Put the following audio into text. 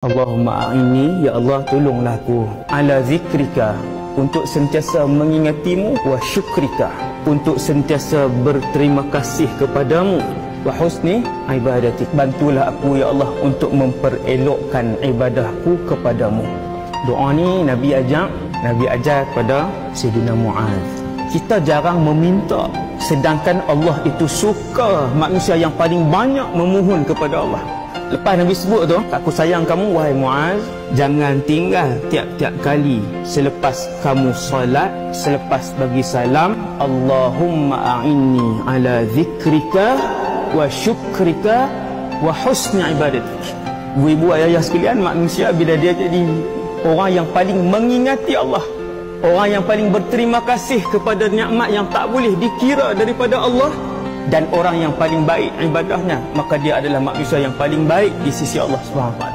Allahumma a'inni, ya Allah tolonglah aku, ala zikrika, untuk sentiasa mengingatimu, wa syukrika, untuk sentiasa berterima kasih kepadamu, wa husni ibadatik, bantulah aku ya Allah untuk memperelokkan ibadahku kepadamu. Doa ni Nabi ajar kepada Sayyidina Muaz. Kita jarang meminta, sedangkan Allah itu suka manusia yang paling banyak memohon kepada Allah. Lepas Nabi sebut tu, aku sayang kamu wahai Muaz, jangan tinggal tiap-tiap kali selepas kamu salat, selepas bagi salam, Allahumma a'inni ala zikrika wa syukrika wa husni ibadatik. Ibu ayah sekalian, manusia bila dia jadi orang yang paling mengingati Allah, orang yang paling berterima kasih kepada nikmat yang tak boleh dikira daripada Allah, dan orang yang paling baik ibadahnya, maka dia adalah manusia yang paling baik di sisi Allah SWT.